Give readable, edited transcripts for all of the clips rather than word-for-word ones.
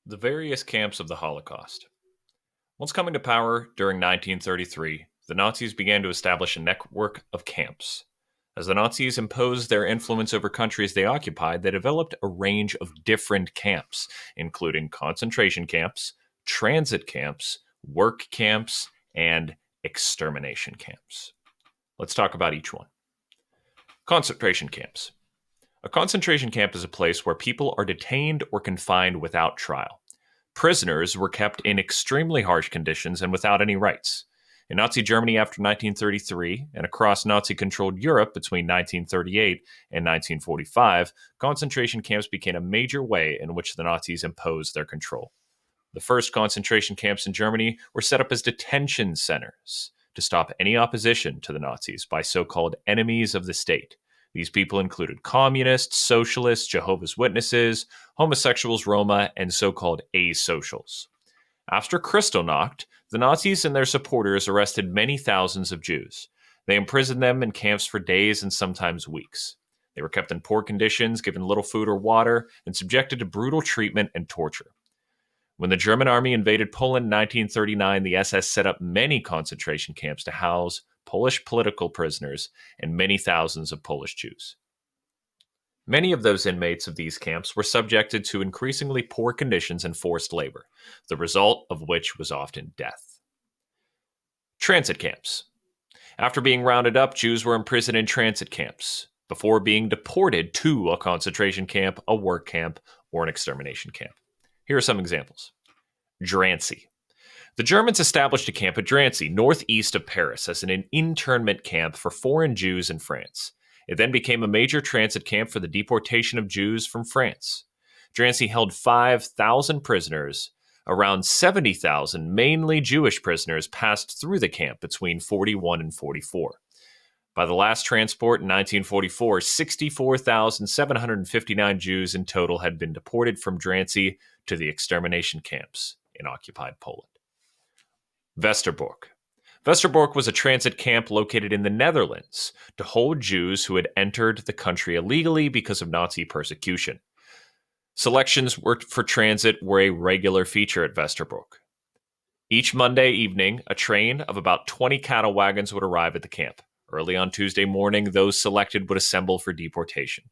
The various camps of the Holocaust. Once coming to power during 1933, the Nazis began to establish a network of camps. As the Nazis imposed their influence over countries they occupied, they developed a range of different camps, including concentration camps, transit camps, work camps, and extermination camps. Let's talk about each one. Concentration camps. A concentration camp is a place where people are detained or confined without trial. Prisoners were kept in extremely harsh conditions and without any rights. In Nazi Germany after 1933 and across Nazi controlled Europe between 1938 and 1945, concentration camps became a major way in which the Nazis imposed their control. The first concentration camps in Germany were set up as detention centers to stop any opposition to the Nazis by so called enemies of the state. These people included communists, socialists, Jehovah's Witnesses, homosexuals, Roma, and so called asocials. After Kristallnacht, the Nazis and their supporters arrested many thousands of Jews. They imprisoned them in camps for days and sometimes weeks. They were kept in poor conditions, given little food or water, and subjected to brutal treatment and torture. When the German army invaded Poland in 1939, the SS set up many concentration camps to house Polish political prisoners and many thousands of Polish Jews. Many of those inmates of these camps were subjected to increasingly poor conditions and forced labor, the result of which was often death. Transit camps. After being rounded up, Jews were imprisoned in transit camps before being deported to a concentration camp, a work camp, or an extermination camp. Here are some examples. Drancy. The Germans established a camp at Drancy, northeast of Paris, as an internment camp for foreign Jews in France. It then became a major transit camp for the deportation of Jews from France. Drancy held 5,000 prisoners. Around 70,000, mainly Jewish prisoners, passed through the camp between 41 and 44. By the last transport in 1944, 64,759 Jews in total had been deported from Drancy to the extermination camps in occupied Poland. Westerbork. Westerbork was a transit camp located in the Netherlands to hold Jews who had entered the country illegally because of Nazi persecution. Selections for transit were a regular feature at Westerbork. Each Monday evening, a train of about 20 cattle wagons would arrive at the camp. Early on Tuesday morning, those selected would assemble for deportation.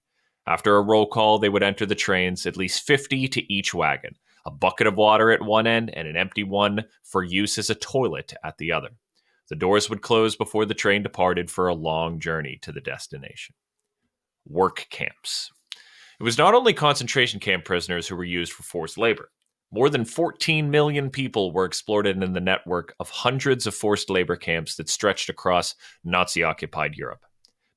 After a roll call, they would enter the trains, at least 50 to each wagon, a bucket of water at one end and an empty one for use as a toilet at the other. The doors would close before the train departed for a long journey to the destination. Work camps. It was not only concentration camp prisoners who were used for forced labor. More than 14 million people were exploited in the network of hundreds of forced labor camps that stretched across Nazi-occupied Europe.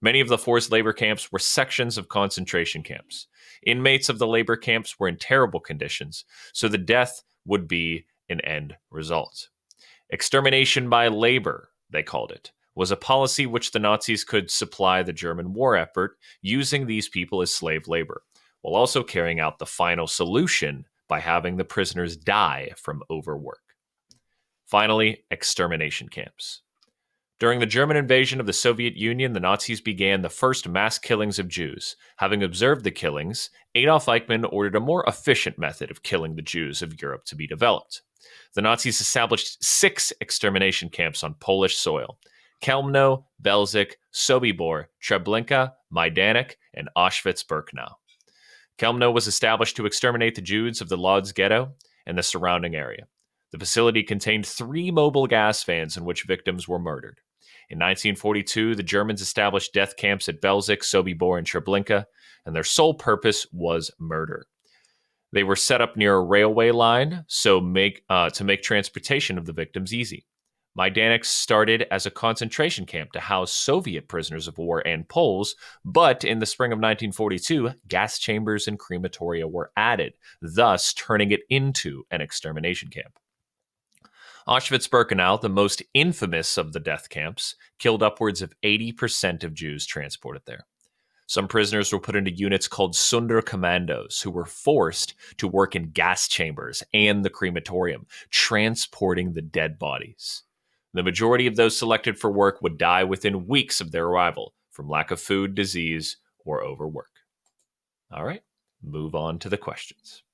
Many of the forced labor camps were sections of concentration camps. Inmates of the labor camps were in terrible conditions, so the death would be an end result. Extermination by labor, they called it, was a policy which the Nazis could supply the German war effort using these people as slave labor, while also carrying out the final solution by having the prisoners die from overwork. Finally, extermination camps. During the German invasion of the Soviet Union, the Nazis began the first mass killings of Jews. Having observed the killings, Adolf Eichmann ordered a more efficient method of killing the Jews of Europe to be developed. The Nazis established 6 extermination camps on Polish soil: Chełmno, Belzec, Sobibor, Treblinka, Majdanek, and Auschwitz-Birkenau. Chełmno was established to exterminate the Jews of the Lodz ghetto and the surrounding area. The facility contained 3 mobile gas vans in which victims were murdered. In 1942, the Germans established death camps at Belzec, Sobibor, and Treblinka, and their sole purpose was murder. They were set up near a railway line to make transportation of the victims easy. Majdanek started as a concentration camp to house Soviet prisoners of war and Poles, but in the spring of 1942, gas chambers and crematoria were added, thus turning it into an extermination camp. Auschwitz-Birkenau, the most infamous of the death camps, killed upwards of 80% of Jews transported there. Some prisoners were put into units called Sonderkommandos, who were forced to work in gas chambers and the crematorium, transporting the dead bodies. The majority of those selected for work would die within weeks of their arrival from lack of food, disease, or overwork. All right, move on to the questions.